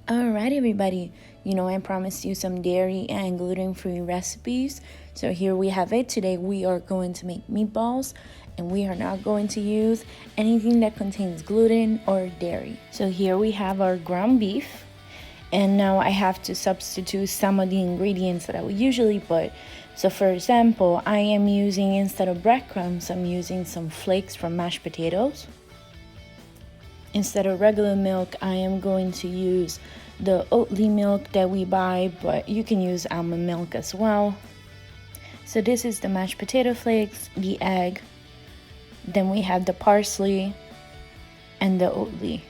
Alright, everybody. I promised you some dairy and gluten-free recipes. So here we have it. Today we are going to make meatballs, and we are not going to use anything that contains gluten or dairy. So here we have our ground beef, and now I have to substitute some of the ingredients that I would usually put. So for example, I am using, instead of breadcrumbs, I'm using some flakes from mashed potatoes. Instead of regular milk, I am going to use the Oatly milk that we buy, but you can use almond milk as well. So this is the mashed potato flakes, the egg, then we have the parsley and the Oatly.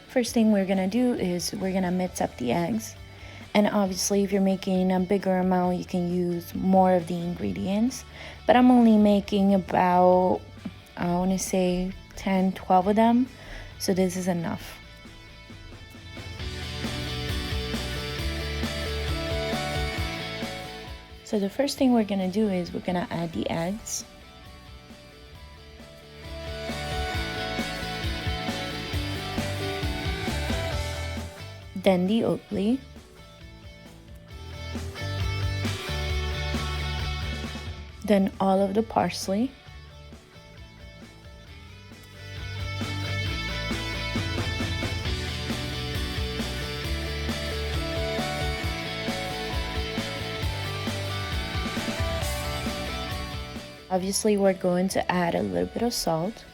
First thing we're gonna do is we're gonna mix up the eggs. And obviously, if you're making a bigger amount, you can use more of the ingredients. But I'm only making about, I want to say 10, 12 of them. So this is enough. So the first thing we're going to do is we're going to add the eggs. Then the Oatly. Then all of the parsley. Obviously, we're going to add a little bit of salt.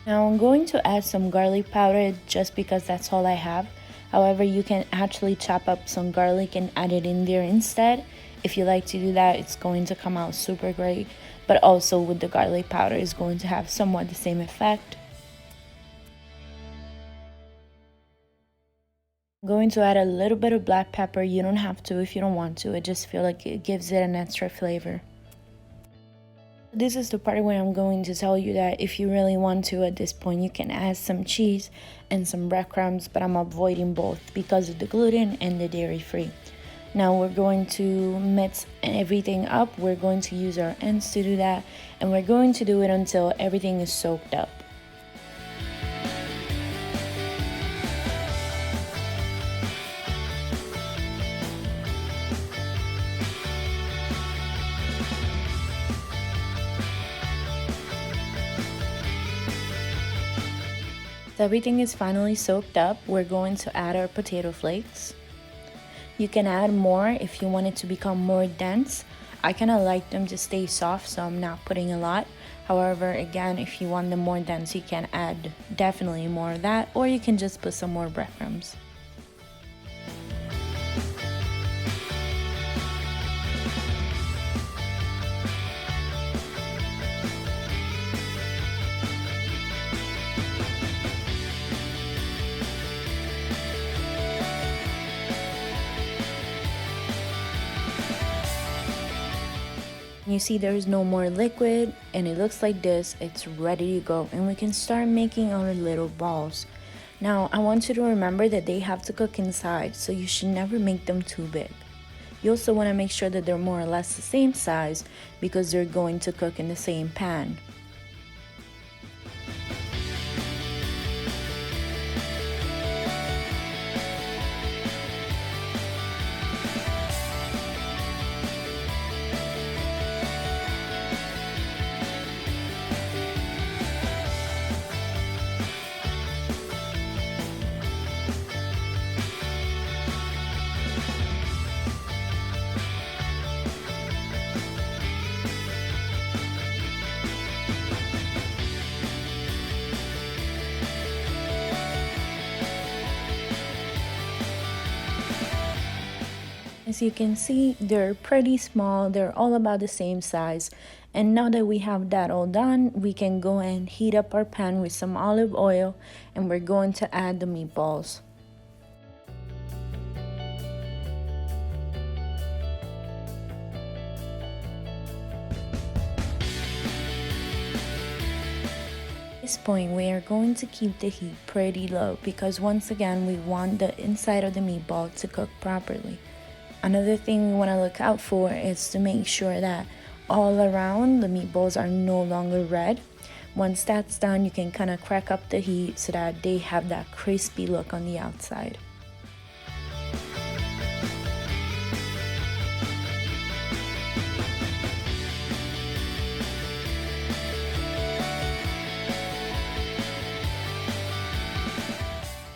Now I'm going to add some garlic powder just because that's all I have. However, you can actually chop up some garlic and add it in there instead. If you like to do that, it's going to come out super great. But also with the garlic powder, it's going to have somewhat the same effect. I'm going to add a little bit of black pepper. You don't have to if you don't want to. I just feel like it gives it an extra flavor. This is the part where I'm going to tell you that if you really want to at this point, you can add some cheese and some breadcrumbs, but I'm avoiding both because of the gluten and the dairy free. Now we're going to mix everything up. We're going to use our ends to do that, and we're going to do it until everything is soaked up. So everything is finally soaked up. We're going to add our potato flakes. You can add more if you want it to become more dense. I kind of like them to stay soft, so I'm not putting a lot. However, again, if you want them more dense, you can add definitely more of that, or you can just put some more breadcrumbs. You see there's no more liquid, and it looks like this. It's ready to go, and we can start making our little balls. Now I want you to remember that they have to cook inside, so you should never make them too big. You also want to make sure that they're more or less the same size because they're going to cook in the same pan. As you can see, they're pretty small, they're all about the same size. And now that we have that all done, we can go and heat up our pan with some olive oil, and we're going to add the meatballs. This point we are going to keep the heat pretty low because once again we want the inside of the meatball to cook properly. Another thing we want to look out for is to make sure that all around the meatballs are no longer red. Once that's done, you can kind of crack up the heat so that they have that crispy look on the outside.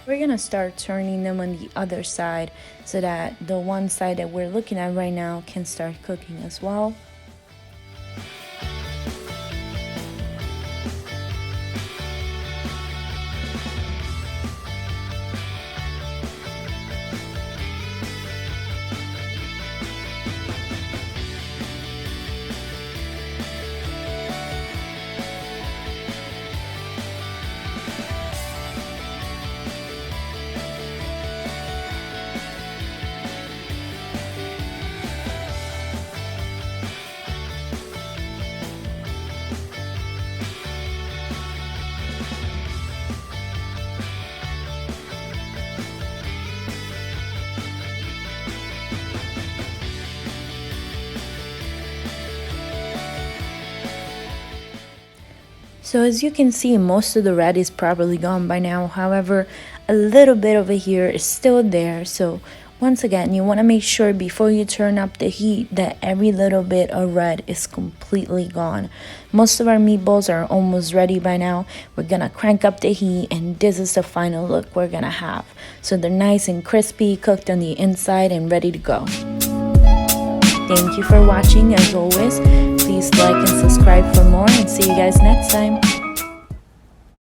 We're gonna start turning them on the other side so that the one side that we're looking at right now can start cooking as well. So as you can see, most of the red is probably gone by now. However, a little bit over here is still there. So once again, you want to make sure before you turn up the heat that every little bit of red is completely gone. Most of our meatballs are almost ready by now. We're going to crank up the heat and this is the final look we're going to have. So they're nice and crispy, cooked on the inside and ready to go. Thank you for watching. As always, please like and subscribe for more and see you guys next time.